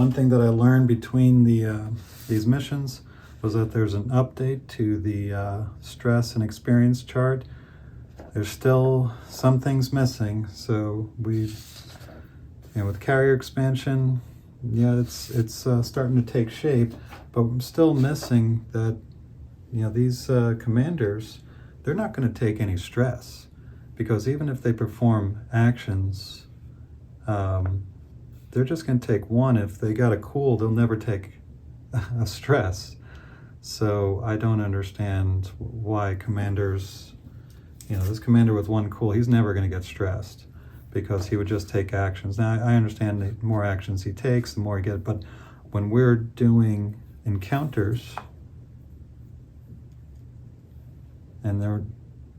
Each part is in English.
one thing that I learned between these missions was that there's an update to the stress and experience chart. There's still some things missing, so with carrier expansion, yeah, it's starting to take shape, but I'm still missing that, these commanders, they're not going to take any stress, because even if they perform actions, they're just going to take one. If they got a cool, they'll never take a stress. So I don't understand why commanders, this commander with one cool, he's never going to get stressed, because he would just take actions. Now, I understand the more actions he takes, the more he gets, but when we're doing encounters, and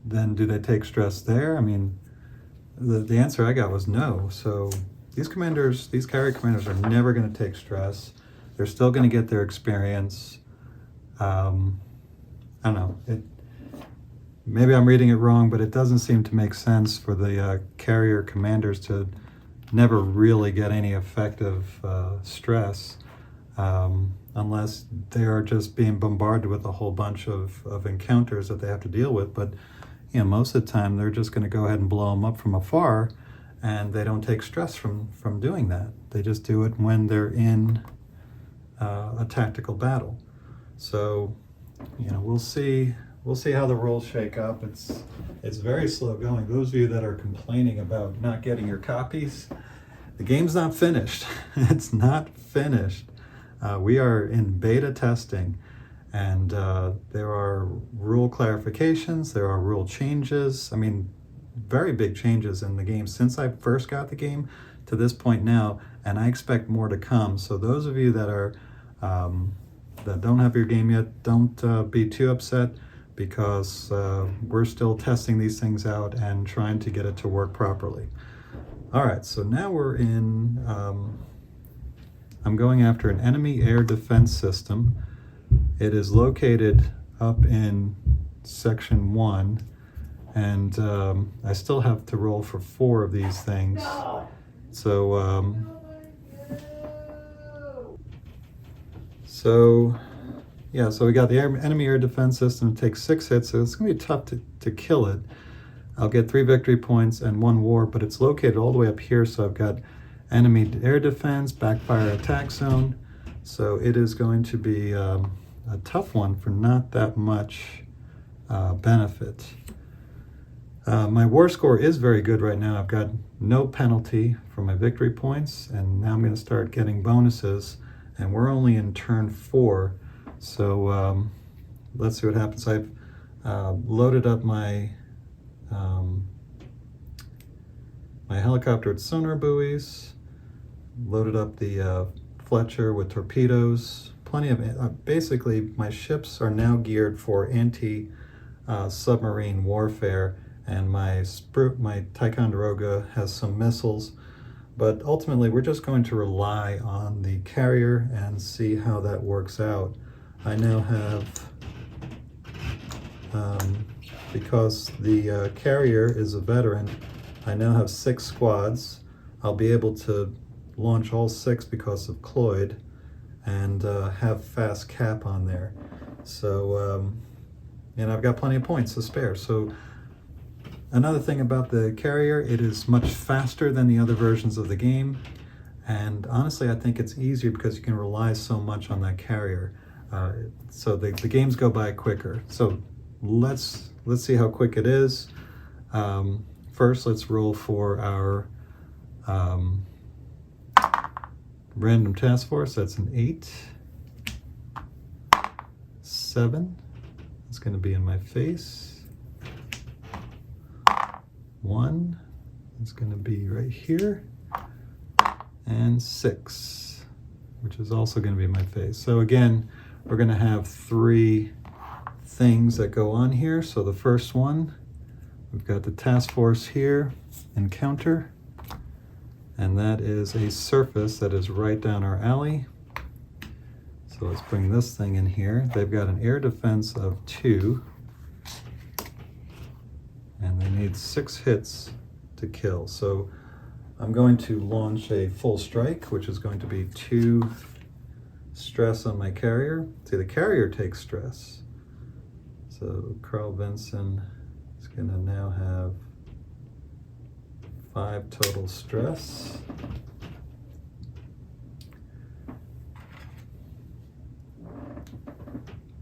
then do they take stress there? I mean, the answer I got was no. So these carrier commanders are never going to take stress. They're still going to get their experience. I don't know. Maybe I'm reading it wrong, but it doesn't seem to make sense for the carrier commanders to never really get any effective stress, unless they are just being bombarded with a whole bunch of encounters that they have to deal with. But most of the time they're just going to go ahead and blow them up from afar, and they don't take stress from doing that. They just do it when they're in a tactical battle. So we'll see how the rules shake up. It's very slow going. Those of you that are complaining about not getting your copies, the game's not finished. It's not finished. We are in beta testing, and there are rule clarifications, there are rule changes. I mean, very big changes in the game since I first got the game to this point now, and I expect more to come. So those of you that are that don't have your game yet, don't be too upset, because we're still testing these things out and trying to get it to work properly. All right, so now we're in, I'm going after an enemy air defense system. It is located up in section 1, and I still have to roll for 4 of these things. So we got the enemy air defense system. It takes 6 hits, so it's going to be tough to kill it. I'll get 3 victory points and 1 war, but it's located all the way up here, so I've got enemy air defense, backfire attack zone. So it is going to be a tough one for not that much benefit. My war score is very good right now. I've got no penalty for my victory points, and now I'm going to start getting bonuses, and we're only in turn 4. So let's see what happens. I've loaded up my helicopter with sonar buoys, loaded up the Fletcher with torpedoes, plenty of, basically my ships are now geared for anti-submarine warfare, and my Ticonderoga has some missiles, but ultimately we're just going to rely on the carrier and see how that works out. I now have, because the carrier is a veteran, I now have 6 squads. I'll be able to launch all 6 because of Cloyd, and have fast cap on there. So, and I've got plenty of points to spare. So another thing about the carrier, it is much faster than the other versions of the game. And honestly, I think it's easier because you can rely so much on that carrier. So the games go by quicker. So let's see how quick it is. First, let's roll for our random task force. That's an 8. 7. It's going to be in my face. 1. It's going to be right here. And 6, which is also going to be in my face. So again, we're going to have 3 things that go on here. So the first one, we've got the task force here, encounter, and that is a surface that is right down our alley. So let's bring this thing in here. They've got an air defense of 2, and they need 6 hits to kill. So I'm going to launch a full strike, which is going to be 2 stress on my carrier. See, the carrier takes stress. So Carl Vinson is going to now have 5 total stress.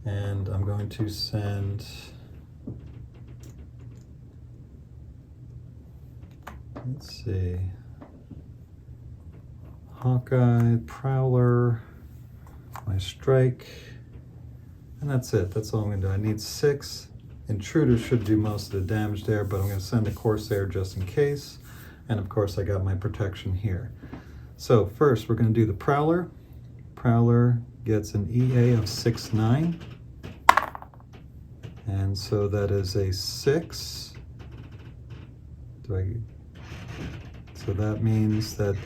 And I'm going to send, let's see, Hawkeye, Prowler, my strike, and that's it. That's all I'm going to do. I need 6. Intruder should do most of the damage there, but I'm going to send a Corsair just in case. And of course I got my protection here. So first we're going to do the Prowler. Prowler gets an EA of 6/9. And so that is a 6. So that means that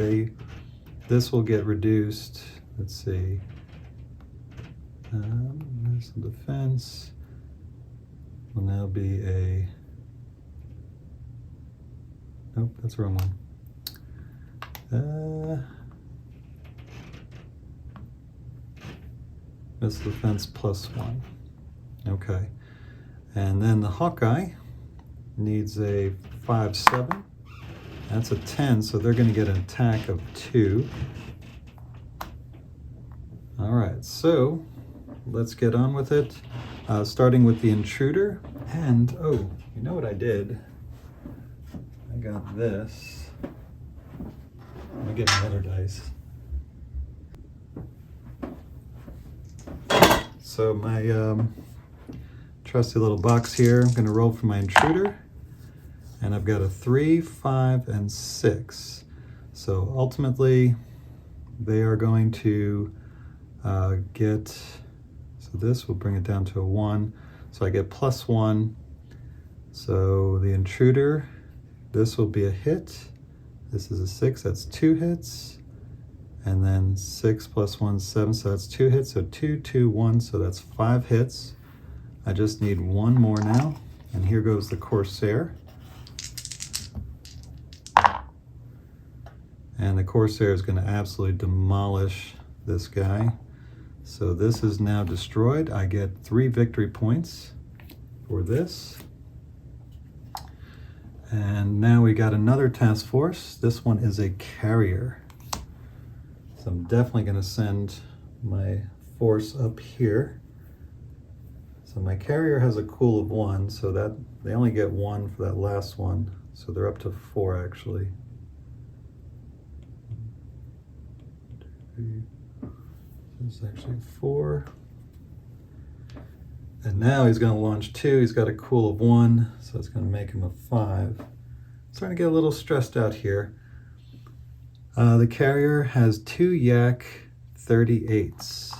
this will get reduced. Let's see. Missile defense will now be a, nope, that's the wrong one. Missile defense +1. Okay. And then the Hawkeye needs a 5/7. That's a 10, so they're going to get an attack of 2. All right, so let's get on with it. Starting with the Intruder. And, oh, you know what I did? I got this. Let me get my other dice. So my trusty little box here, I'm going to roll for my Intruder. And I've got a 3, 5, and 6. So ultimately, they are going to get, so this will bring it down to a 1. So I get +1. So the Intruder, this will be a hit. This is a 6, that's 2 hits. And then 6 + 1 is 7, so that's 2 hits. So 2, 2, 1, so that's 5 hits. I just need 1 more now. And here goes the Corsair. And the Corsair is going to absolutely demolish this guy. So this is now destroyed. I get 3 victory points for this. And now we got another task force. This one is a carrier. So I'm definitely going to send my force up here. So my carrier has a cool of 1, so that they only get 1 for that last one. So they're up to 4 actually. This is actually 4. And now he's going to launch 2. He's got a cool of 1, so it's going to make him a 5. Starting to get a little stressed out here. The carrier has 2 Yak 38s.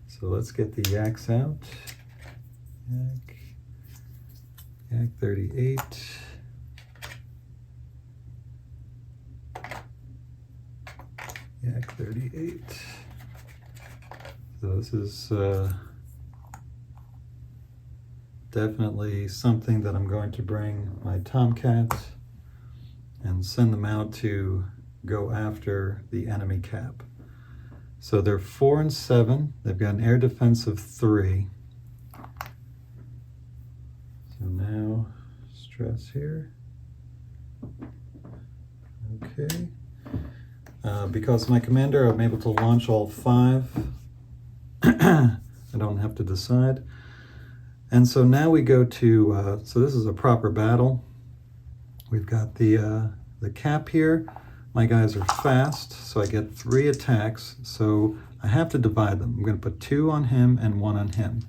So let's get the Yaks out. Yak 38. Yak 38. So this is definitely something that I'm going to bring my Tomcats and send them out to go after the enemy cap. So they're 4 and 7. They've got an air defense of 3. So now stress here. Okay. Because my commander, I'm able to launch all 5. I don't have to decide. And so now we go to, so this is a proper battle. We've got the cap here. My guys are fast, so I get 3 attacks. So I have to divide them. I'm going to put 2 on him and 1 on him.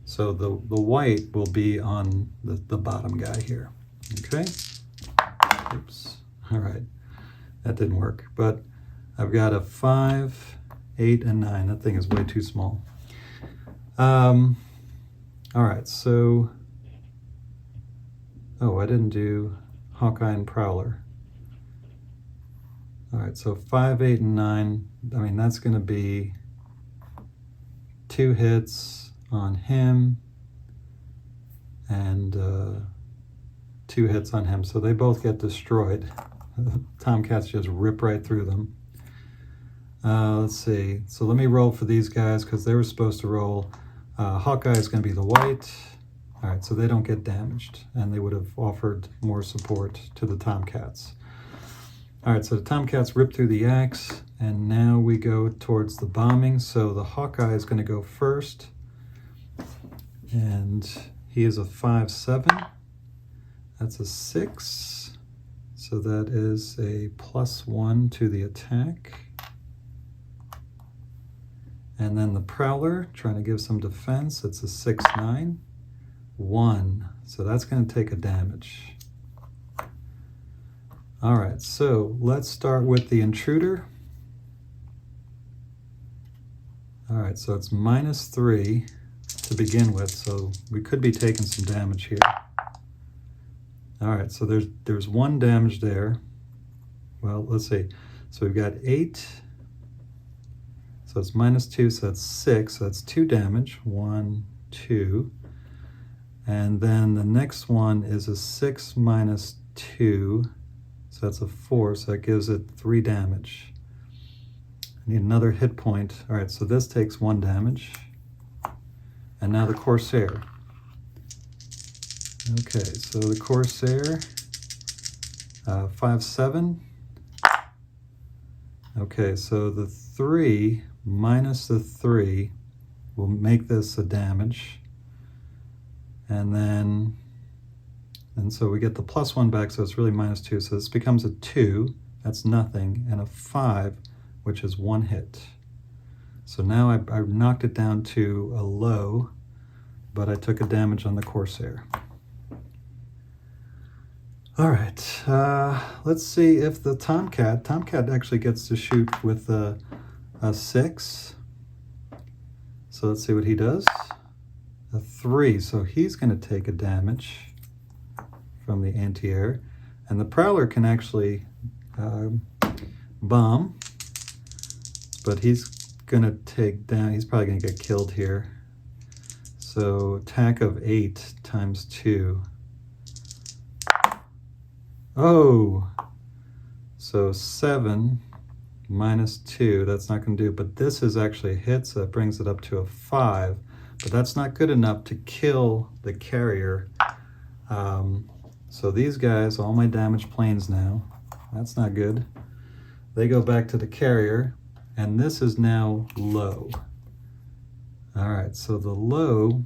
So the white will be on the bottom guy here. Okay? Oops. All right. That didn't work. But I've got a 5, 8, and 9. That thing is way too small. All right, so, oh, I didn't do Hawkeye and Prowler. All right, so 5, 8, and 9. I mean, that's going to be 2 hits on him and 2 hits on him, so they both get destroyed. Tomcats just rip right through them. Let's see. So let me roll for these guys because they were supposed to roll. Hawkeye is going to be the white. All right, so they don't get damaged, and they would have offered more support to the Tomcats. All right, so the Tomcats rip through the axe, and now we go towards the bombing. So the Hawkeye is going to go first, and he is a 5/7. That's a 6. So that is a +1 to the attack. And then the Prowler, trying to give some defense, it's a 6/9. 1. So that's going to take a damage. All right, so let's start with the Intruder. All right, so it's -3 to begin with, so we could be taking some damage here. All right, so there's 1 damage there. Well, let's see. So we've got 8. So it's -2, so that's 6. So that's 2 damage. 1, 2. And then the next one is a 6 - 2. So that's a 4. So that gives it 3 damage. I need another hit point. All right, so this takes 1 damage. And now the Corsair. Okay, so the Corsair, 5/7. Okay, so the 3 minus the 3 will make this a damage. And so we get the +1 back, so it's really -2. So this becomes a 2, that's nothing, and a 5, which is 1 hit. So now I knocked it down to a low, but I took a damage on the Corsair. All right, let's see if the Tomcat actually gets to shoot with a 6. So let's see what he does. A 3, so he's going to take a damage from the anti-air. And the Prowler can actually bomb, but he's going to take down, he's probably going to get killed here. So attack of 8 times 2. Oh, so 7 minus 2, that's not going to do, but this is actually a hit, so that brings it up to a 5, but that's not good enough to kill the carrier. So these guys, all my damaged planes now, that's not good. They go back to the carrier, and this is now low. All right, so the low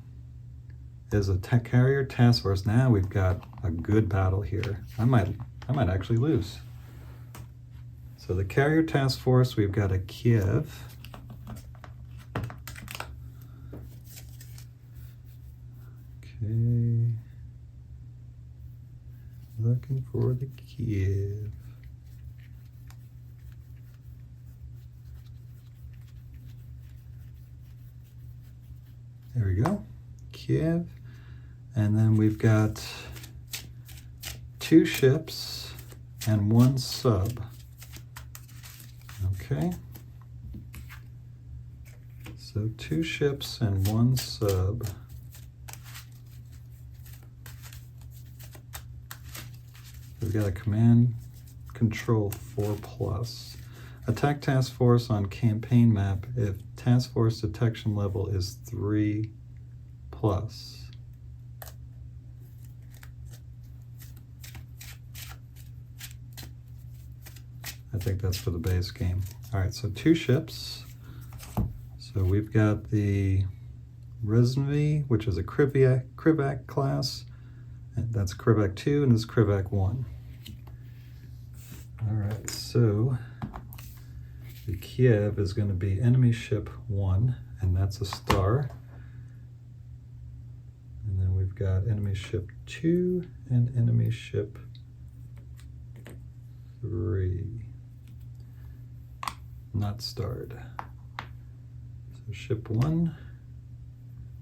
is a carrier task force. Now we've got a good battle here. I might actually lose. So the carrier task force, we've got a Kiev. Okay. Looking for the Kiev. There we go. Kiev. And then we've got 2 ships and 1 sub. Okay. So 2 ships and 1 sub. We've got a command control 4+. Attack task force on campaign map if task force detection level is 3+. I think that's for the base game. All right, so 2 ships. So we've got the Resnvi, which is a Krivak class. And that's Krivak 2, and this is Krivak 1. All right, so the Kiev is going to be enemy ship 1, and that's a star. And then we've got enemy ship 2 and enemy ship 3. Not starred. So ship 1,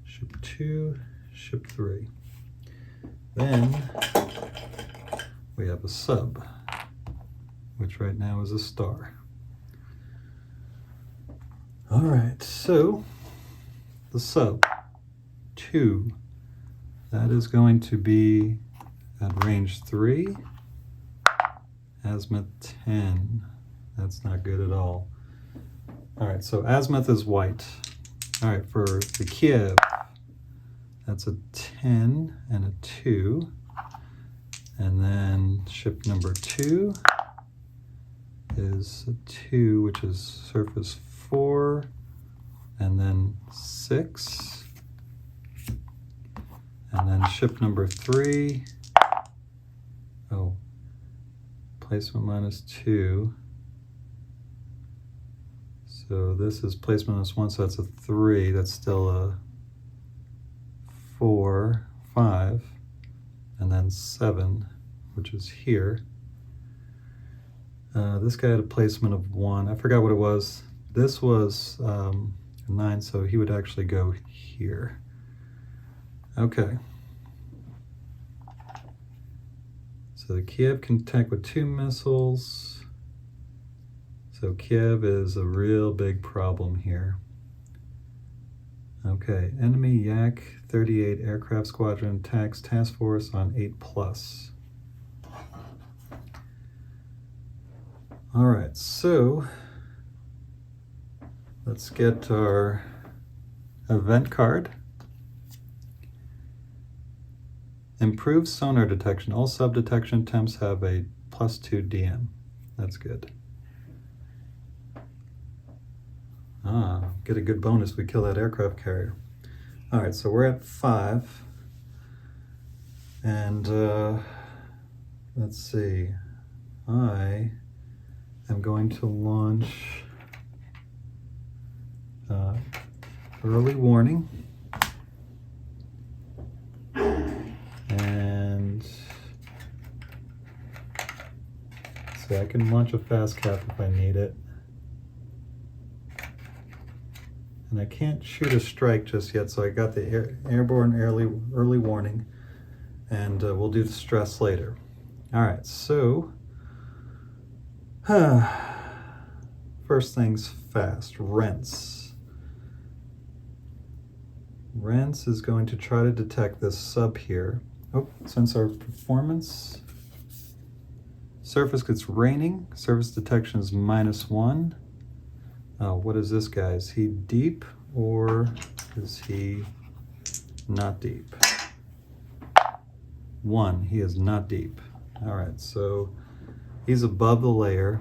ship 2, ship 3. Then we have a sub, which right now is a star. All right, so the sub 2, that is going to be at range 3, azimuth 10. That's not good at all. All right, so azimuth is white. All right, for the Kiev, that's a 10 and a 2. And then ship number 2 is a 2, which is surface 4, and then 6. And then ship number 3, oh, placement -2. So this is placement -1, so that's a 3. That's still a 4, 5, and then 7, which is here. This guy had a placement of 1. I forgot what it was. This was 9, so he would actually go here. Okay. So the Kiev can attack with 2 missiles. So Kiev is a real big problem here. Okay, enemy Yak 38 aircraft squadron attacks task force on 8+. All right, so let's get our event card. Improved sonar detection. All sub-detection attempts have a +2 DM. That's good. Get a good bonus. We kill that aircraft carrier. All right, so we're at 5. And let's see. I am going to launch early warning. And so I can launch a fast cap if I need it. And I can't shoot a strike just yet, so I got the airborne early warning, and we'll do the stress later. All right, so first things fast, Rents. Rents is going to try to detect this sub here. Oh, since our performance surface gets raining, surface detection is -1. What is this guy? Is he deep or is he not deep? 1, he is not deep. All right, so he's above the layer,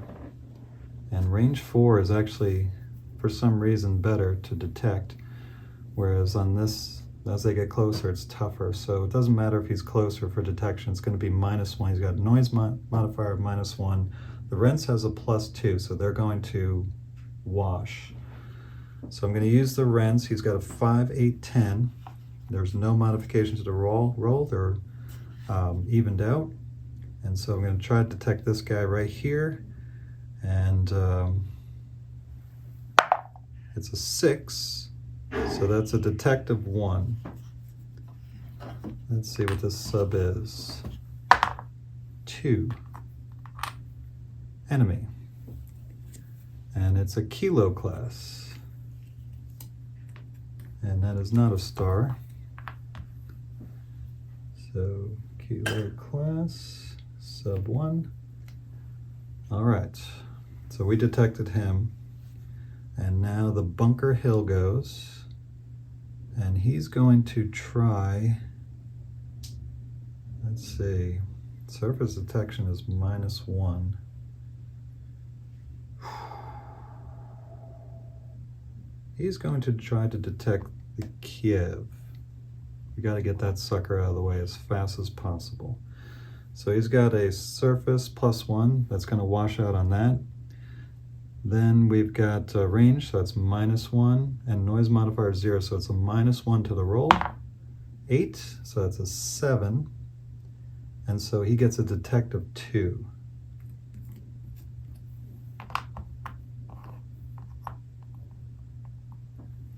and range 4 is actually, for some reason, better to detect, whereas on this, as they get closer, it's tougher. So it doesn't matter if he's closer for detection, it's going to be -1. He's got noise modifier of -1. The Rents has a +2, so they're going to wash. So I'm going to use the Rents. He's got a 5, 8, 10. There's no modification to the roll. They're evened out. And so I'm going to try to detect this guy right here. And it's a 6. So that's a detective 1. Let's see what this sub is. 2. Enemy. And it's a Kilo class. And that is not a star. So Kilo class, sub 1. All right, so we detected him. And now the Bunker Hill goes. And he's going to try, let's see, surface detection is -1. He's going to try to detect the Kiev. We got to get that sucker out of the way as fast as possible. So he's got a surface +1 that's going to wash out on that. Then we've got range, so that's -1, and noise modifier 0, so it's a -1 to the roll. 8, so that's a 7, and so he gets a detective 2.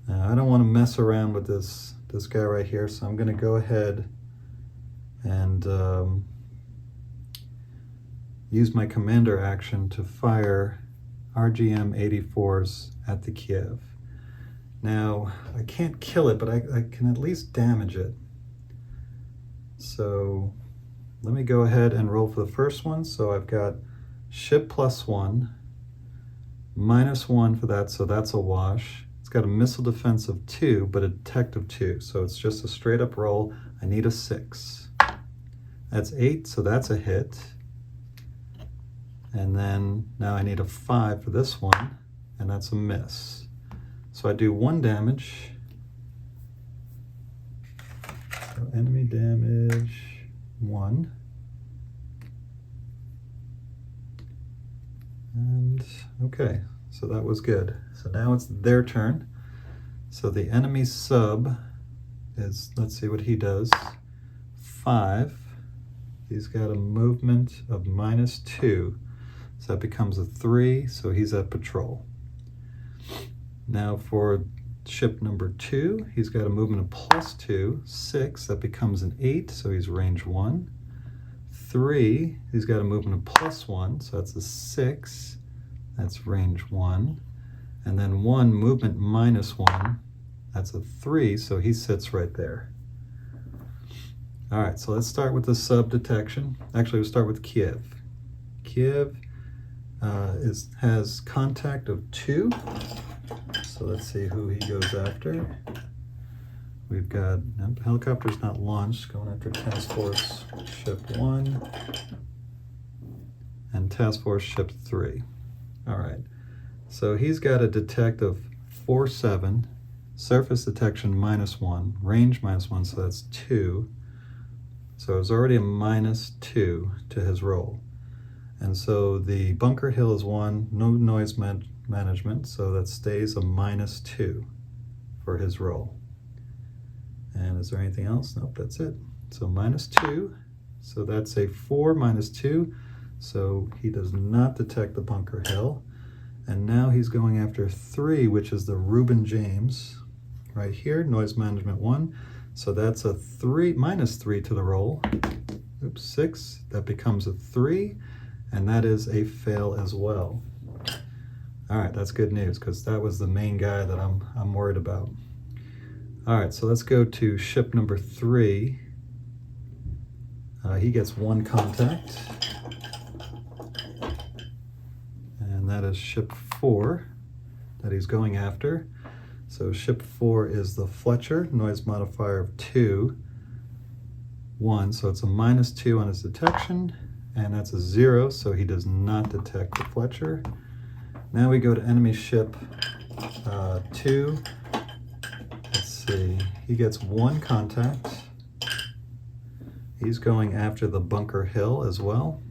Now, I don't want to mess around with this guy right here, so I'm going to go ahead and use my commander action to fire RGM 84s at the Kiev. Now, I can't kill it, but I can at least damage it. So let me go ahead and roll for the first one. So I've got ship +1, -1 for that, so that's a wash. It's got a missile defense of 2, but a detect of 2, so it's just a straight up roll. I need a 6. That's 8, so that's a hit. And then now I need a 5 for this one, and that's a miss. So I do 1 damage. So enemy damage 1. And okay, so that was good. So now it's their turn. So the enemy sub is, let's see what he does, 5. He's got a movement of -2. So that becomes a 3, so he's at patrol. Now for ship number 2, he's got a movement of +2, 6, that becomes an 8, so he's range 1. 3, he's got a movement of +1, so that's a 6, that's range 1. And then 1, movement -1, that's a 3, so he sits right there. All right, so let's start with the sub detection. Actually, we'll start with Kiev. Kiev has contact of 2, so let's see who he goes after. We've got helicopter's not launched, going after Task Force Ship 1 and Task Force Ship 3. All right, so he's got a detect of 4-7, surface detection -1, range -1, so that's 2. So it's already a -2 to his roll. And so the Bunker Hill is 1, no noise management, so that stays a -2 for his roll. And is there anything else? Nope, that's it. So -2, so that's a 4 -2, so he does not detect the Bunker Hill. And now he's going after 3, which is the Reuben James. Right here, noise management 1, so that's a 3, -3 to the roll. Oops, 6, that becomes a 3, and that is a fail as well. All right, that's good news, because that was the main guy that I'm worried about. All right, so let's go to ship number 3. He gets 1 contact, and that is ship 4 that he's going after. So ship 4 is the Fletcher, noise modifier of 2, 1, so it's a -2 on his detection, and that's a 0, so he does not detect the Fletcher. Now we go to enemy ship 2. Let's see, he gets 1 contact. He's going after the Bunker Hill as well.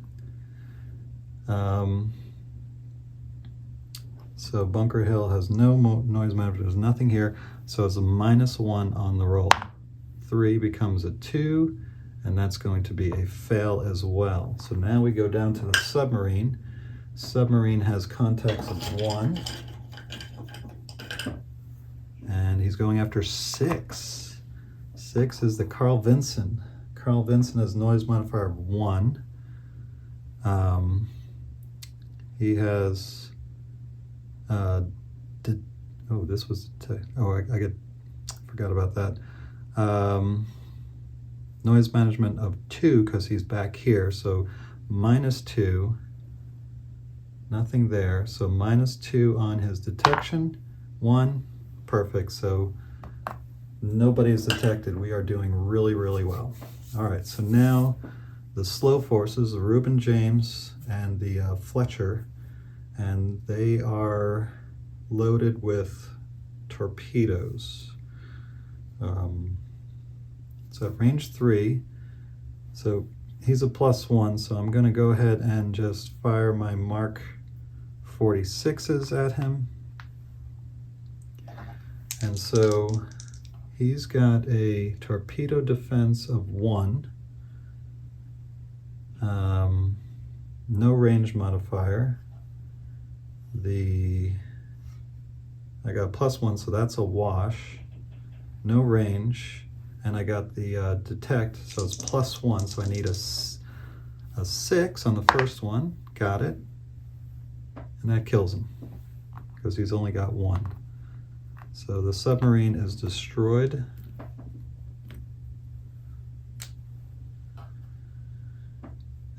So Bunker Hill has no noise management, there's nothing here, so it's a -1 on the roll. 3 becomes a 2, and that's going to be a fail as well. So now we go down to the submarine. Submarine has contacts of 1, and he's going after 6. 6 is the Carl Vinson. Carl Vinson has noise modifier of 1. He has this was I forgot about that. Noise management of 2 because he's back here, so -2, nothing there, so -2 on his detection, 1, perfect, so nobody is detected. We are doing really, really well. All right, so now the slow forces, the Reuben James and the Fletcher, and they are loaded with torpedoes. So at range 3, so he's a +1, so I'm going to go ahead and just fire my Mark 46s at him. And so he's got a torpedo defense of 1, no range modifier. I got a +1, so that's a wash, no range, and I got the detect, so it's +1, so I need a 6 on the first one, got it, and that kills him, because he's only got 1. So the submarine is destroyed.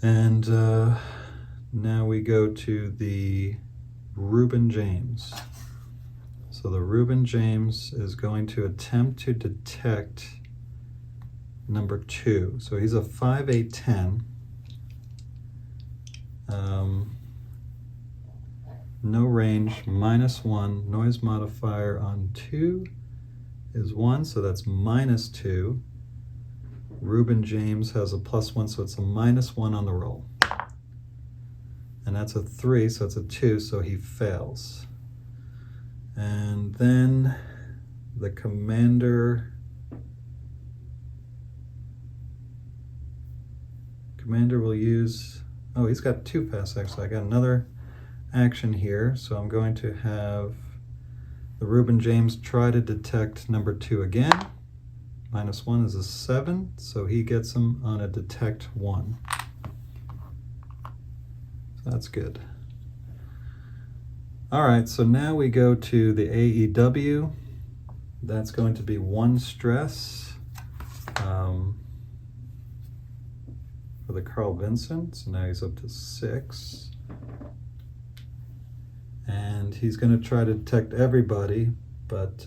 And now we go to the Reuben James. So the Reuben James is going to attempt to detect number 2. So he's a 5'8", 10. No range, -1. Noise modifier on 2 is 1, so that's -2. Reuben James has a +1, so it's a -1 on the roll. And that's a 3, so it's a 2, so he fails. And then the commander will use, oh, he's got 2 fast actions, so I got another action here. So I'm going to have the Reuben James try to detect number 2 again. -1 is a 7, so he gets him on a detect 1. So that's good. All right, so now we go to the AEW. That's going to be 1 stress for the Carl Vincent. So now he's up to 6. And he's going to try to detect everybody, but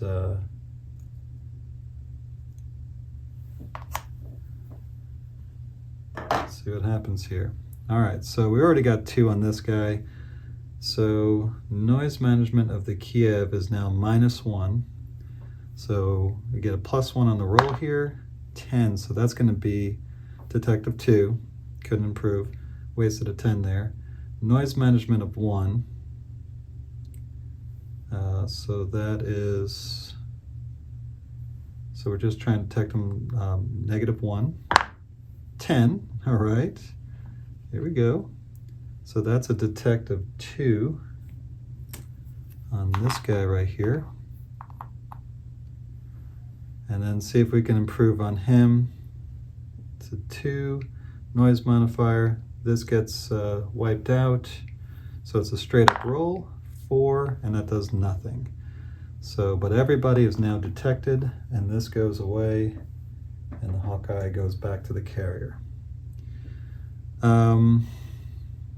let's see what happens here. All right, so we already got 2 on this guy. So noise management of the Kiev is now -1. So we get a +1 on the roll here, 10. So that's going to be detective 2. Couldn't improve. Wasted a 10 there. Noise management of 1. So that is, so we're just trying to detect him, -1. 10. All right. Here we go. So that's a detective 2 on this guy right here. And then see if we can improve on him. It's a 2. Noise modifier. This gets wiped out. So it's a straight up roll, 4, and that does nothing. So, but everybody is now detected, and this goes away, and the Hawkeye goes back to the carrier.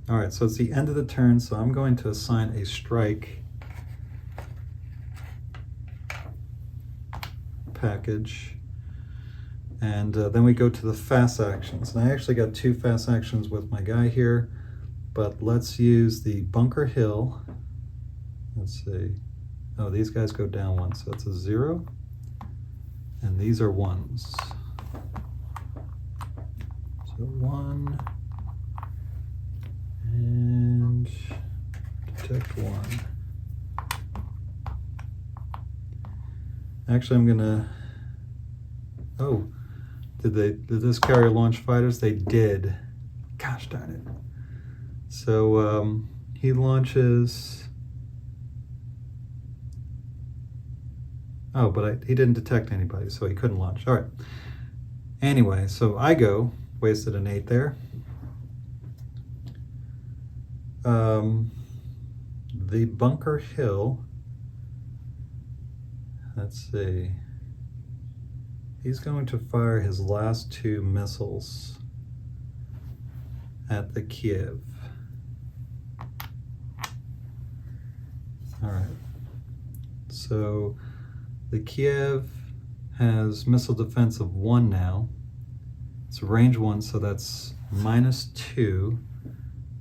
All right, so it's the end of the turn, so I'm going to assign a strike package. And then we go to the fast actions. And I actually got 2 fast actions with my guy here, but let's use the Bunker Hill. Let's see. Oh, these guys go down 1, so it's a 0. And these are 1s. So 1. And detect 1. Actually, I'm gonna, oh, did this carrier launch fighters? They did. Gosh darn it. So he launches, oh, but he didn't detect anybody, so he couldn't launch. All right. Anyway, so I go, wasted an 8 there. The Bunker Hill, let's see, he's going to fire his last 2 missiles at the Kiev. All right, so the Kiev has missile defense of 1 now. It's range 1, so that's -2.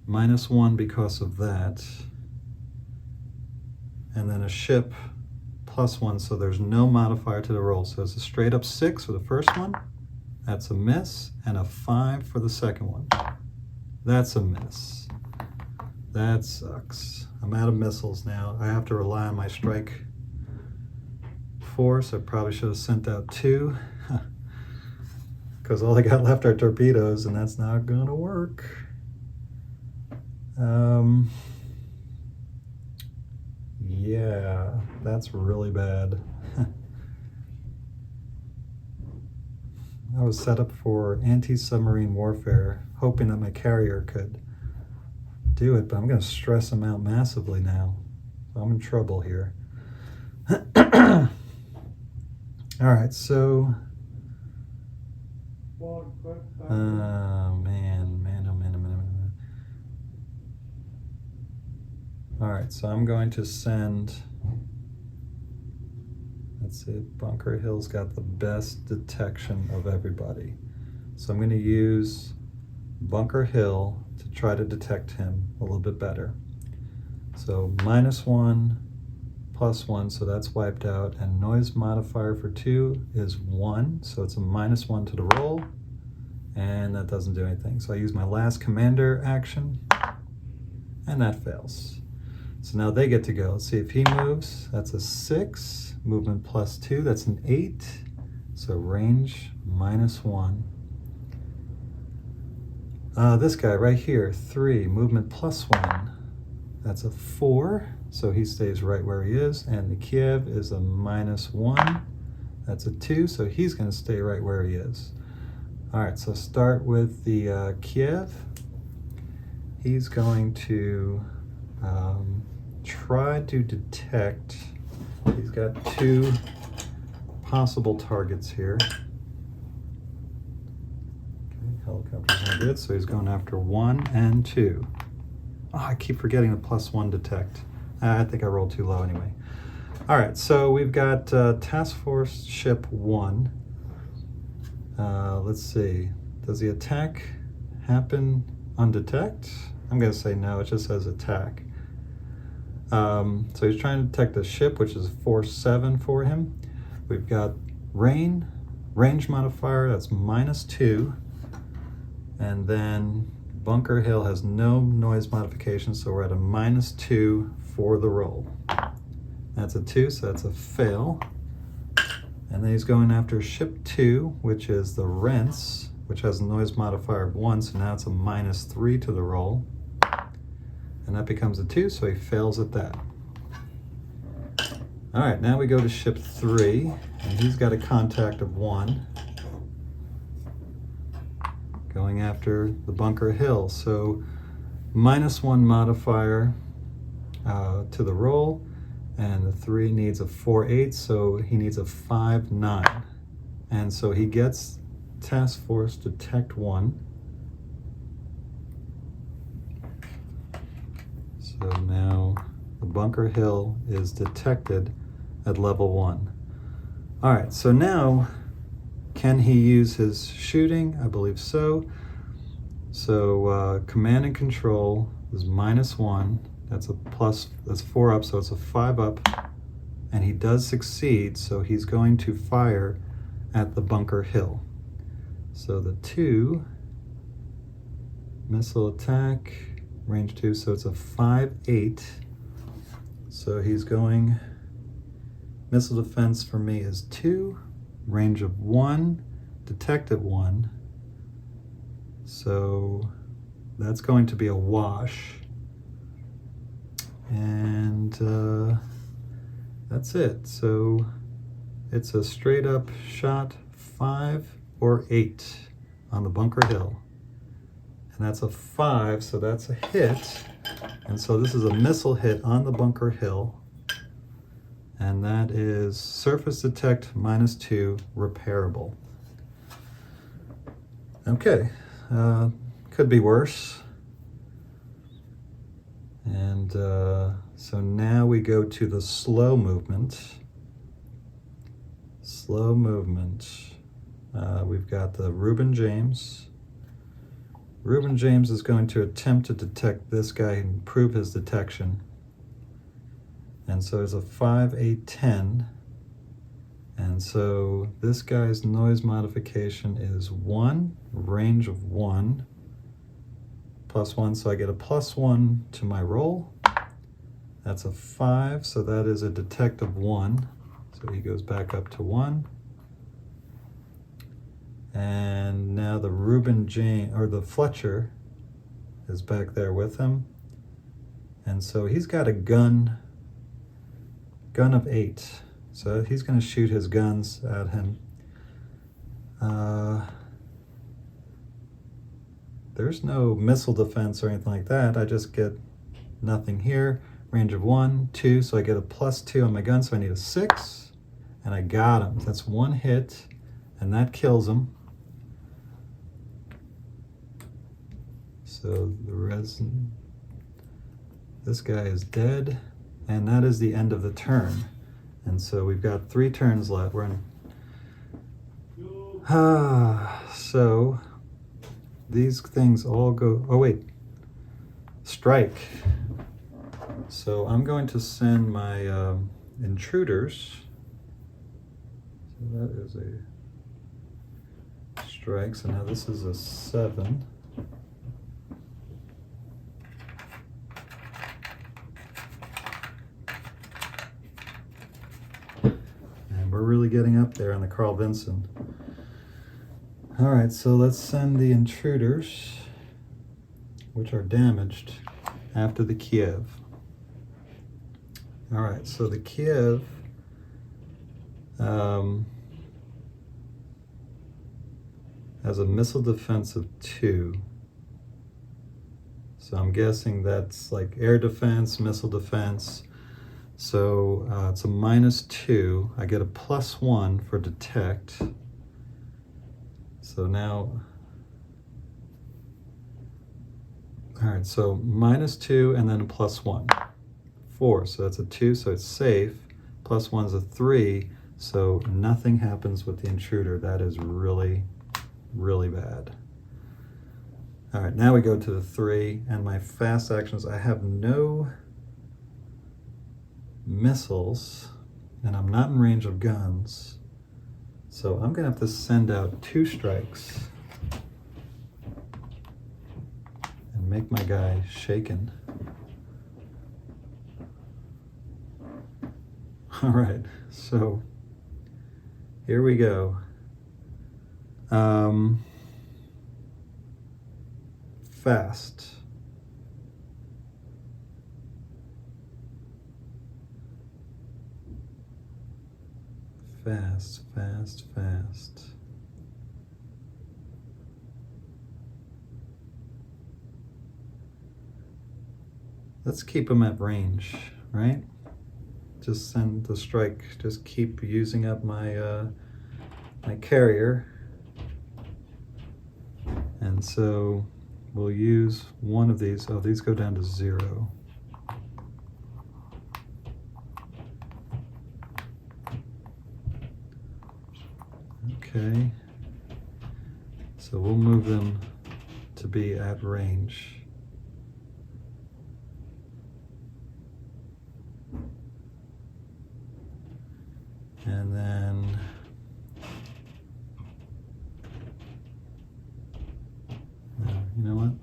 -1 because of that. And then a ship +1, so there's no modifier to the roll. So it's a straight up 6 for the first one. That's a miss, and a 5 for the second one. That's a miss. That sucks. I'm out of missiles now. I have to rely on my strike force. I probably should have sent out 2, because all I got left are torpedoes, and that's not gonna work. Yeah, that's really bad. I was set up for anti-submarine warfare, hoping that my carrier could do it, but I'm going to stress them out massively now. So I'm in trouble here. All right, so... man, right, so I'm going to send, let's see, Bunker Hill's got the best detection of everybody. So I'm going to use Bunker Hill to try to detect him a little bit better. So -1, +1, so that's wiped out, and noise modifier for 2 is 1, so it's a -1 to the roll, and that doesn't do anything. So I use my last commander action, and that fails. So now they get to go. Let's see if he moves. That's a 6, movement +2, that's an 8, so range -1. This guy right here, 3, movement +1, that's a 4, so he stays right where he is, and the Kiev is a -1, that's a 2, so he's going to stay right where he is. All right, so start with the Kiev. He's going to try to detect, he's got 2 possible targets here. Helicopter's no good, so he's going after 1 and 2. Oh, I keep forgetting the +1 detect. I think I rolled too low anyway. All right, so we've got Task Force Ship 1. Let's see. Does the attack happen on detect? I'm going to say no, it just says attack. So he's trying to detect the ship, which is 4-7 for him. We've got range modifier, that's -2. And then Bunker Hill has no noise modification, so we're at a -2 for the roll. That's a 2, so that's a fail. And then he's going after ship 2, which is the Rents, which has a noise modifier of 1, so now it's a -3 to the roll. And that becomes a 2, so he fails at that. All right, now we go to ship 3, and he's got a contact of 1. Going after the Bunker Hill, so -1 modifier to the roll, and the 3 needs a 4-8, so he needs a 5-9, and so he gets Task Force Detect 1. So now the Bunker Hill is detected at level 1. All right, so now can he use his shooting? I believe so. So command and control is -1. That's a plus, that's 4 up, so it's a 5 up. And he does succeed, so he's going to fire at the Bunker Hill. So the 2, missile attack, range 2, so it's a 5-8. So he's going, missile defense for me is 2, range of 1, detect at 1. So that's going to be a wash. And that's it. So it's a straight up shot 5 or 8 on the Bunker Hill. And that's a 5, so that's a hit. And so this is a missile hit on the Bunker Hill. And that is surface detect -2, repairable. Okay, could be worse. And so now we go to the slow movement. Slow movement. We've got the Reuben James. Reuben James is going to attempt to detect this guy and improve his detection. And so it's a 5-8-10. And so this guy's noise modification is 1, range of 1, +1, so I get a +1 to my roll. That's a 5, so that is a detect of 1. So he goes back up to 1. And now the Reuben James, or the Fletcher, is back there with him. And so he's got a gun of 8. So he's going to shoot his guns at him. There's no missile defense or anything like that. I just get nothing here. Range of 1, 2, so I get a +2 on my gun, so I need a 6. And I got him. That's 1 hit, and that kills him. So This guy is dead, and that is the end of the turn. And so we've got 3 turns left. We're in. So these things all go. Oh wait, strike. So I'm going to send my intruders. So that is a strike. So now this is a 7. And we're really getting up there on the Carl Vinson. All right, so let's send the intruders, which are damaged, after the Kiev. All right, so the Kiev has a missile defense of 2. So I'm guessing that's like air defense, missile defense. So it's a -2. I get a +1 for detect. So now, all right, so -2 and then a +1. 4, so that's a 2, so it's safe. +1's a 3, so nothing happens with the intruder. That is really, really bad. All right, now we go to the 3, and my fast actions. I have no missiles, and I'm not in range of guns. So I'm gonna have to send out 2 strikes and make my guy shaken. All right, so here we go. Fast. Fast, fast, fast. Let's keep them at range, right? Just send the strike, just keep using up my my carrier. And so we'll use one of these. Oh, these go down to 0. Okay, so we'll move them to be at range. And then you know what?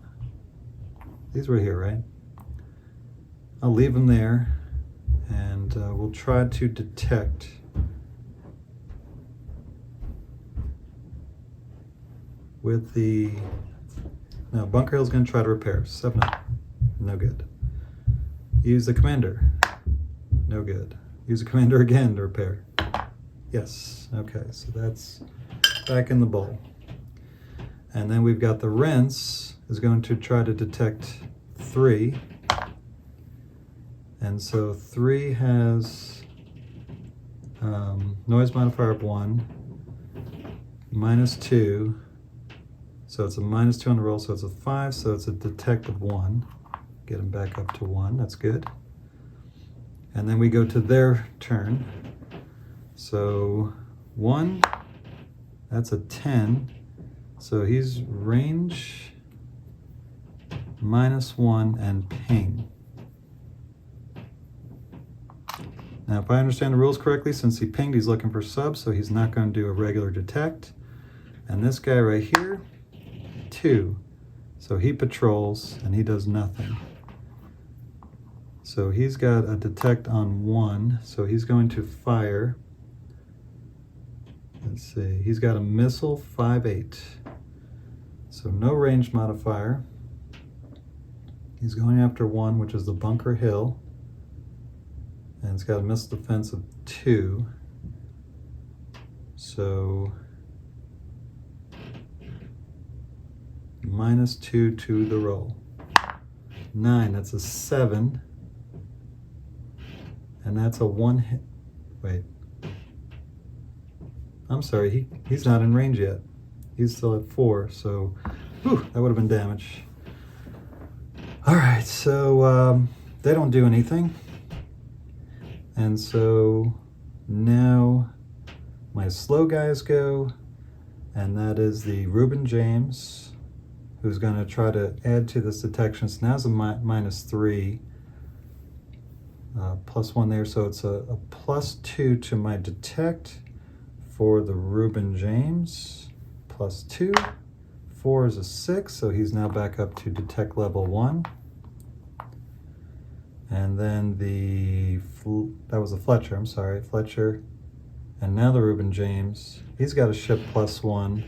These were here, right? I'll leave them there, and we'll try to detect with the. Now Bunker Hill's going to try to repair. 7 up. No good. Use the commander. No good. Use the commander again to repair. Yes. Okay, so that's back in the bowl. And then we've got the rinse is going to try to detect 3. And so 3 has noise modifier of 1, -2. So it's a -2 on the roll, so it's a 5, so it's a detect of 1. Get them back up to 1, that's good. And then we go to their turn. So 1, that's a 10. So he's range, -1, and ping. Now, if I understand the rules correctly, since he pinged, he's looking for subs, so he's not going to do a regular detect. And this guy right here, 2. So he patrols, and he does nothing. So he's got a detect on 1, so he's going to fire. Let's see, he's got a missile 5-8. So no range modifier. He's going after 1, which is the Bunker Hill. And it's got a missile defense of 2. So -2 to the roll. 9, that's a 7. And that's a 1 hit. Wait. I'm sorry, he's not in range yet. He's still at 4, so whew, that would have been damage. All right, so they don't do anything. And so now my slow guys go, and that is the Reuben James, who's going to try to add to this detection. So now it's a -3, +1 there, so it's a +2 to my detect for the Reuben James, +2. 4 is a 6, so he's now back up to detect level 1. And then that was a Fletcher, I'm sorry, Fletcher. And now the Reuben James, he's got a ship +1.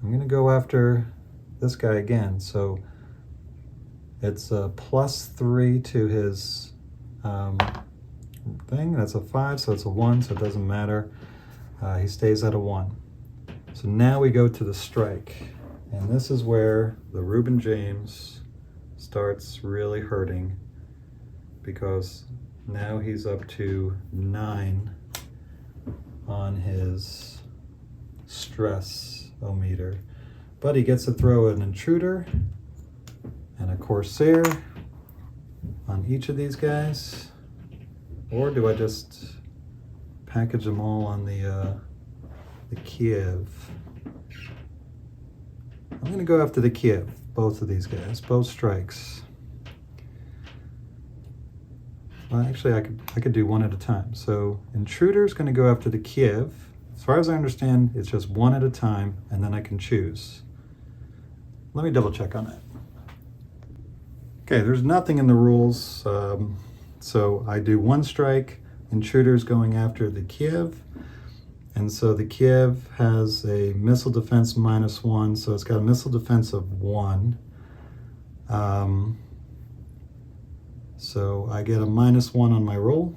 I'm gonna go after this guy again. So it's a +3 to his thing. That's a 5, so it's a 1, so it doesn't matter. He stays at a 1. So now we go to the strike. And this is where the Reuben James starts really hurting, because now he's up to 9 on his stress-o-meter. But he gets to throw an intruder and a Corsair on each of these guys. Or do I just package them all on the Kiev? I'm going to go after the Kiev, both of these guys, both strikes. Well, actually, I could do one at a time. So intruder is going to go after the Kiev. As far as I understand, it's just one at a time, and then I can choose. Let me double check on that. Okay, there's nothing in the rules. So I do one strike. Intruder's going after the Kiev. And so the Kiev has a missile defense -1, so it's got a missile defense of 1. So I get a -1 on my roll,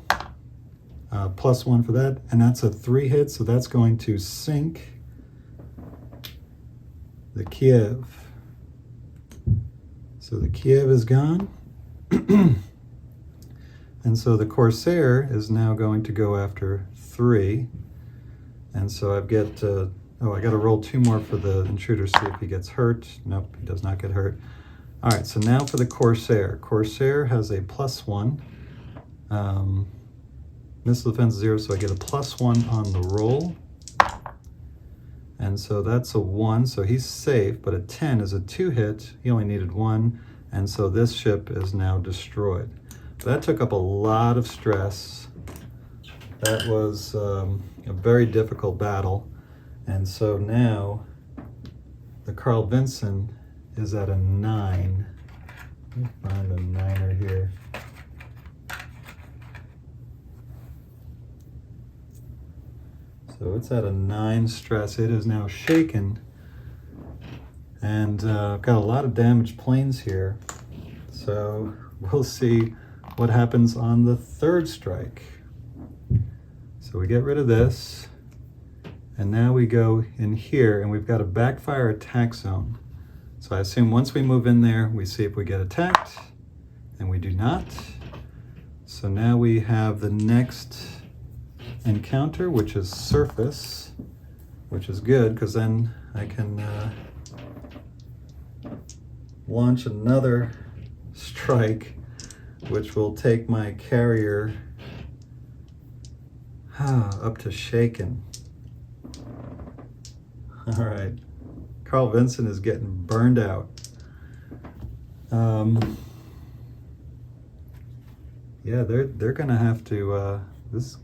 +1 for that, and that's a 3 hit, so that's going to sink the Kiev. So the Kiev is gone. And so the Corsair is now going to go after 3. And so I've got, I got to roll 2 more for the intruder, see if he gets hurt. Nope, he does not get hurt. All right, so now for the Corsair. Corsair has a +1. Missile defense 0, so I get a +1 on the roll. And so that's a 1, so he's safe, but a 10 is a 2 hit. He only needed 1, and so this ship is now destroyed. That took up a lot of stress. That was a very difficult battle. And so now the Carl Vinson is at a 9. Let me find a 9er here. So it's at a 9 stress. It is now shaken. And I've got a lot of damaged planes here. So we'll see what happens on the 3rd strike. So we get rid of this. And now we go in here, and we've got a backfire attack zone. So I assume once we move in there, we see if we get attacked, and we do not. So now we have the next encounter, which is surface, which is good, because then I can launch another strike, which will take my carrier up to shaken. All right, Carl Vinson is getting burned out. Yeah, they're gonna have to, this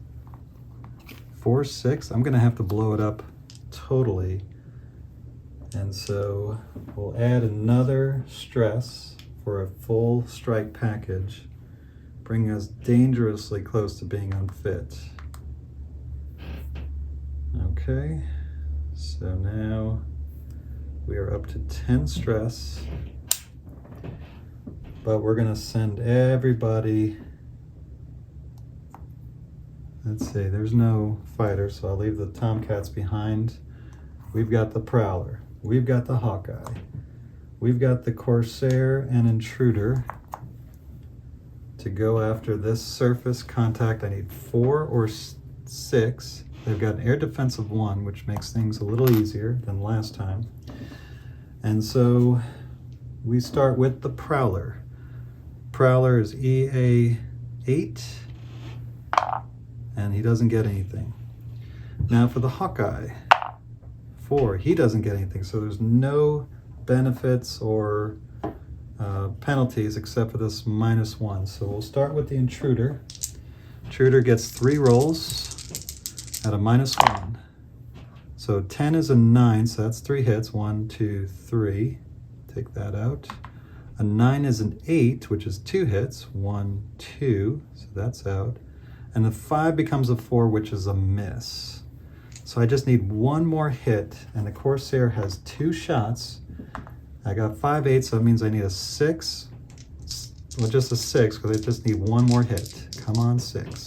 4-6, I'm gonna have to blow it up totally. And so we'll add another stress for a full strike package, bringing us dangerously close to being unfit. Okay, so now we are up to 10 stress, but we're gonna send everybody. Let's see, there's no fighter, so I'll leave the Tomcats behind. We've got the Prowler, we've got the Hawkeye, we've got the Corsair and Intruder to go after this surface contact. I need 4 or 6. They've got an air defense of 1, which makes things a little easier than last time. And so we start with the Prowler. Prowler is EA8, and he doesn't get anything. Now for the Hawkeye, 4, he doesn't get anything, so there's no benefits or penalties except for this -1. So we'll start with the Intruder. Intruder gets 3 rolls at a -1. So 10 is a 9, so that's 3 hits. 1, 2, 3. Take that out. A 9 is an 8, which is 2 hits. 1, 2, so that's out. And the 5 becomes a 4, which is a miss. So I just need 1 more hit, and the Corsair has 2 shots. I got 5, 8, so that means I need a 6. Well, just a 6, because I just need 1 more hit. Come on, 6.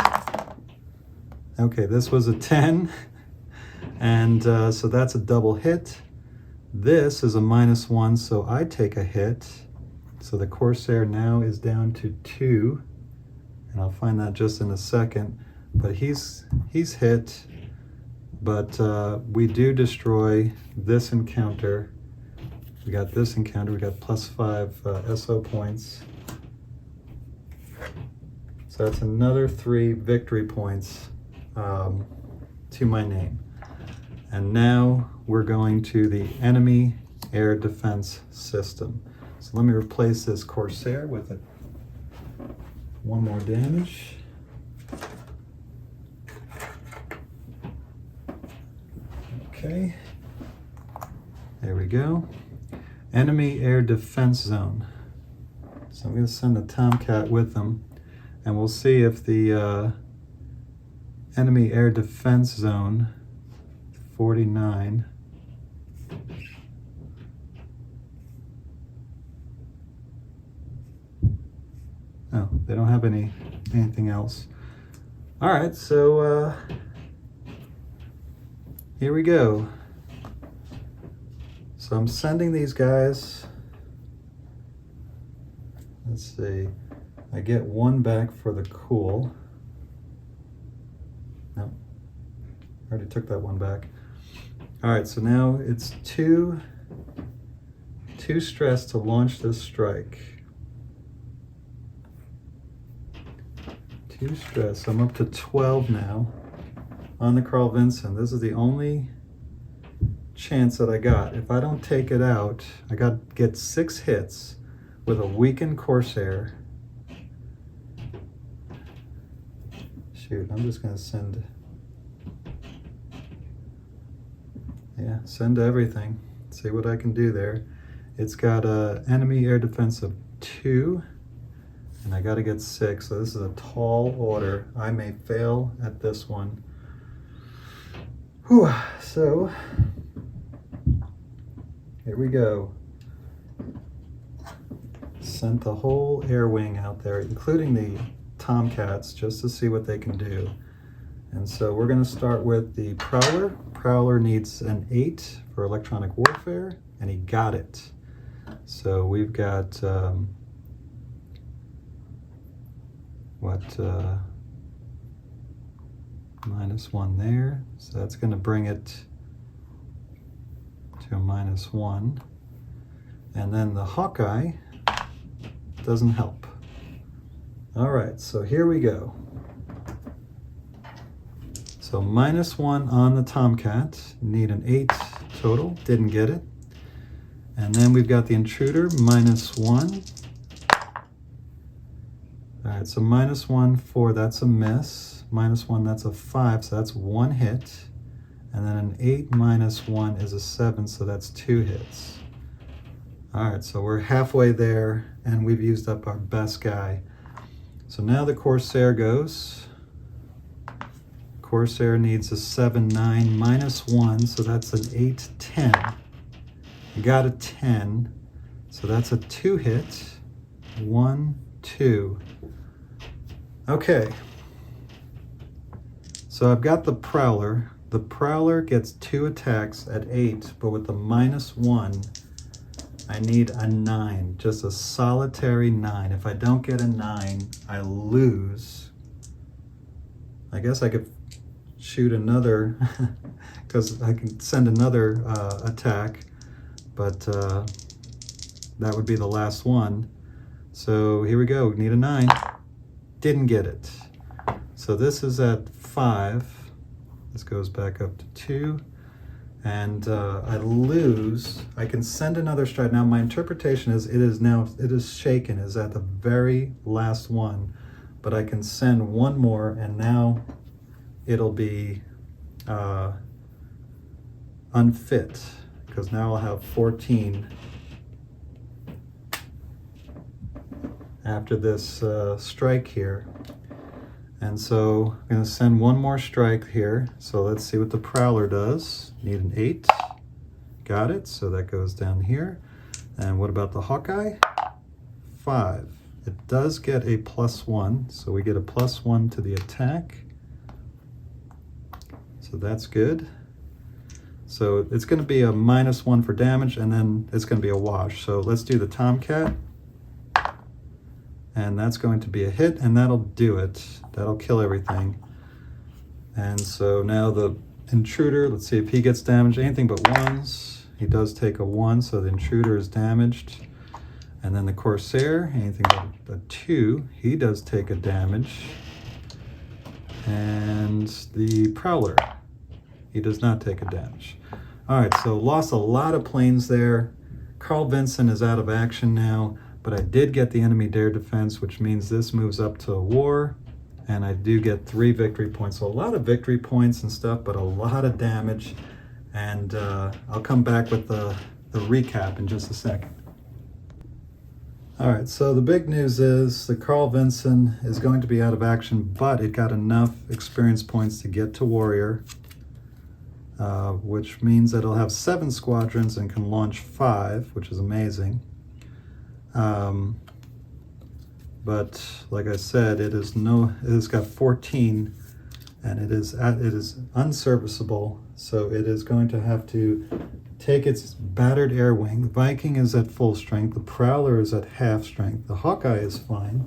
Okay, this was a 10, and so that's a double hit. This is a -1, so I take a hit. So the Corsair now is down to 2, and I'll find that just in a second. But he's hit, but we do destroy this encounter. We got this encounter, we got +5 SO points. So that's another 3 victory points to my name. And now we're going to the enemy air defense system. So let me replace this Corsair with 1 more damage. Okay, there we go. Enemy air defense zone. So I'm going to send a Tomcat with them, and we'll see if the enemy air defense zone 49. Oh, they don't have anything else. All right, so here we go. So I'm sending these guys. Let's see. I get 1 back for the cool. No, I already took that 1 back. All right, so now it's 2 stress to launch this strike. 2 stress. I'm up to 12 now on the Carl Vinson. This is the only chance that I got. If I don't take it out, I got to get 6 hits with a weakened Corsair. Shoot, I'm just going to send. Yeah, send everything. See what I can do there. It's got a enemy air defense of 2, and I got to get 6. So this is a tall order. I may fail at this one. Whew. So here we go. Sent the whole air wing out there, including the Tomcats, just to see what they can do. And so we're going to start with the Prowler. Prowler needs an 8 for electronic warfare, and he got it. So we've got -1 there. So that's going to bring it to a -1. And then the Hawkeye doesn't help. All right, so here we go. So -1 on the Tomcat, need an 8 total, didn't get it. And then we've got the Intruder, -1. All right, so -1 for, that's a miss. -1, that's a 5, so that's 1 hit. And then an 8 -1 is a 7, so that's 2 hits. All right, so we're halfway there, and we've used up our best guy. So now the Corsair goes. Corsair needs a 7, 9, -1, so that's an 8, 10. Got a 10, so that's a 2 hit. 1, 2. Okay. So I've got the Prowler. The Prowler gets 2 attacks at 8, but with the -1, I need a 9, just a solitary 9. If I don't get a 9, I lose. I guess I could shoot another, because I can send another attack, but that would be the last one. So here we go, need a 9. Didn't get it. So this is at 5. This goes back up to 2. And I lose. I can send another strike. Now my interpretation is it is shaken, is at the very last one. But I can send one more, and now it'll be unfit, because now I'll have 14 after this strike here. And so I'm going to send one more strike here. So let's see what the Prowler does. Need an 8. Got it. So that goes down here. And what about the Hawkeye? 5. It does get a +1. So we get a +1 to the attack. So that's good. So it's going to be a -1 for damage, and then it's going to be a wash. So let's do the Tomcat. And that's going to be a hit, and that'll do it. That'll kill everything. And so now the Intruder, let's see if he gets damaged. Anything but 1s. He does take a 1, so the Intruder is damaged. And then the Corsair, anything but a 2, he does take a damage. And the Prowler, he does not take a damage. All right, so lost a lot of planes there. Carl Vinson is out of action now. But I did get the enemy dare defense, which means this moves up to a war, and I do get 3 victory points. So a lot of victory points and stuff, but a lot of damage. And I'll come back with the recap in just a second. All right, so the big news is the Carl Vinson is going to be out of action, but it got enough experience points to get to warrior, which means that it'll have 7 squadrons and can launch 5, which is amazing. But like I said, it has got 14, and it is unserviceable. So it is going to have to take its battered air wing. The Viking is at full strength. The Prowler is at half strength. The Hawkeye is fine.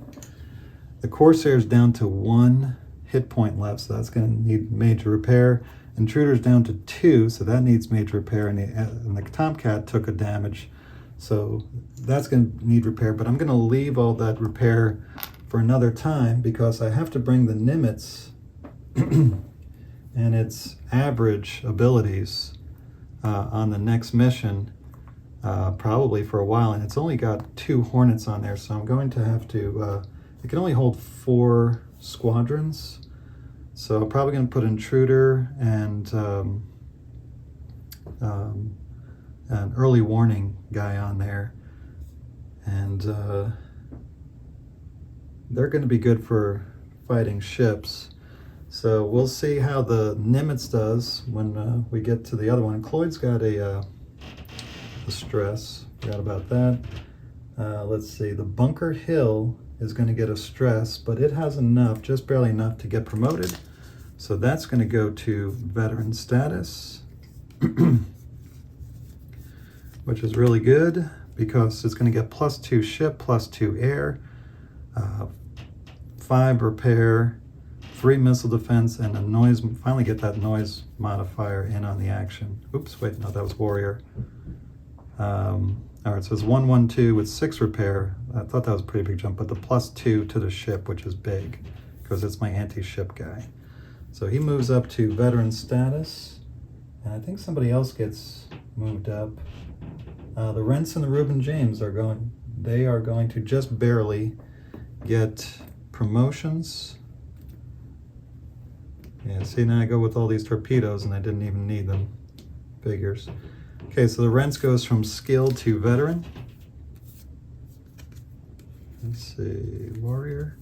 The Corsair is down to 1 hit point left, so that's going to need major repair. Intruder's down to 2, so that needs major repair. And the Tomcat took a damage. So that's going to need repair, but I'm going to leave all that repair for another time, because I have to bring the Nimitz and its average abilities on the next mission, probably for a while, and it's only got 2 Hornets on there, so I'm going to have to, it can only hold 4 squadrons, so I'm probably going to put Intruder and an early warning guy on there, and they're going to be good for fighting ships. So we'll see how the Nimitz does when we get to the other one. Cloyd's got a stress. Forgot about that. Let's see. The Bunker Hill is going to get a stress, but it has enough, just barely enough, to get promoted. So that's going to go to veteran status. Which is really good, because it's going to get +2 ship, +2 air, 5 repair, 3 missile defense, and a noise. Finally get that noise modifier in on the action. Oops, wait, no, that was warrior. All right, so it's 112 with 6 repair. I thought that was a pretty big jump, but the +2 to the ship, which is big, because it's my anti-ship guy. So he moves up to veteran status, and I think somebody else gets moved up. The Rents and the Reuben James are going to just barely get promotions. Yeah, see, now I go with all these torpedoes and I didn't even need them. Figures. Okay, so the Rents goes from skill to veteran. Let's see, warrior.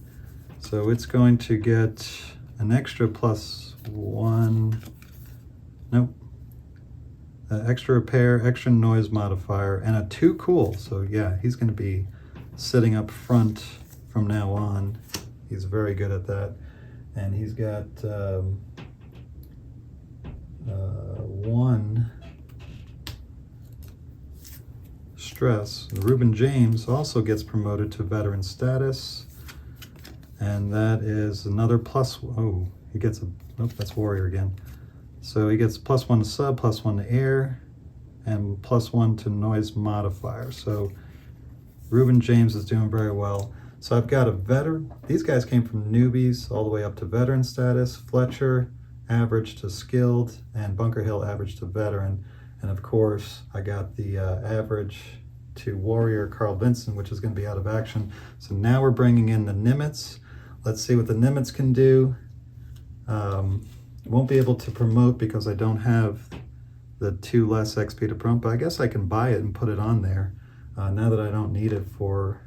So it's going to get an extra +1. Nope. Extra repair, extra noise modifier, and a 2 cool. So yeah, he's going to be sitting up front from now on. He's very good at that. And he's got 1 stress. Reuben James also gets promoted to veteran status. And that is another oh, he gets a, nope, that's warrior again. So he gets +1 to sub, +1 to air, and +1 to noise modifier. So Reuben James is doing very well. So I've got a veteran. These guys came from newbies all the way up to veteran status. Fletcher, average to skilled, and Bunker Hill, average to veteran. And of course, I got the average to warrior Carl Vinson, which is going to be out of action. So now we're bringing in the Nimitz. Let's see what the Nimitz can do. Won't be able to promote because I don't have the 2 less XP to promote, but I guess I can buy it and put it on there now that I don't need it for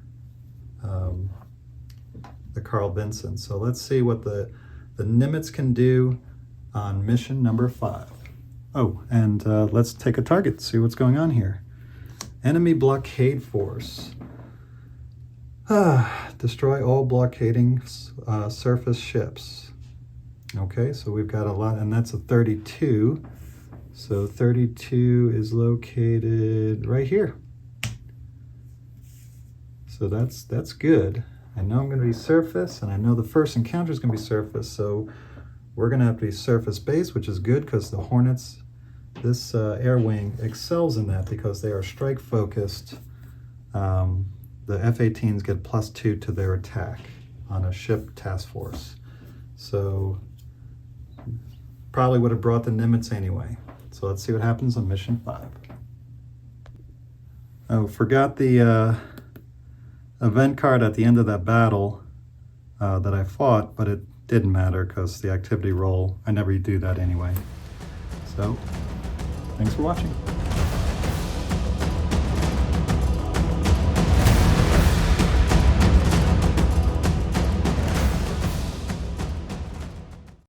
the Carl Vinson. So let's see what the Nimitz can do on mission number 5. Oh, and let's take a target, see what's going on here. Enemy blockade force. Destroy all blockading surface ships. Okay, so we've got a lot, and that's a 32. So 32 is located right here. So that's good. I know I'm going to be surface, and I know the first encounter is going to be surface, so we're going to have to be surface based, which is good because the Hornets, this air wing excels in that because they are strike focused. The F-18s get +2 to their attack on a ship task force. So probably would have brought the Nimitz anyway. So let's see what happens on mission 5. Oh, forgot the event card at the end of that battle that I fought, but it didn't matter because the activity roll, I never do that anyway. So thanks for watching.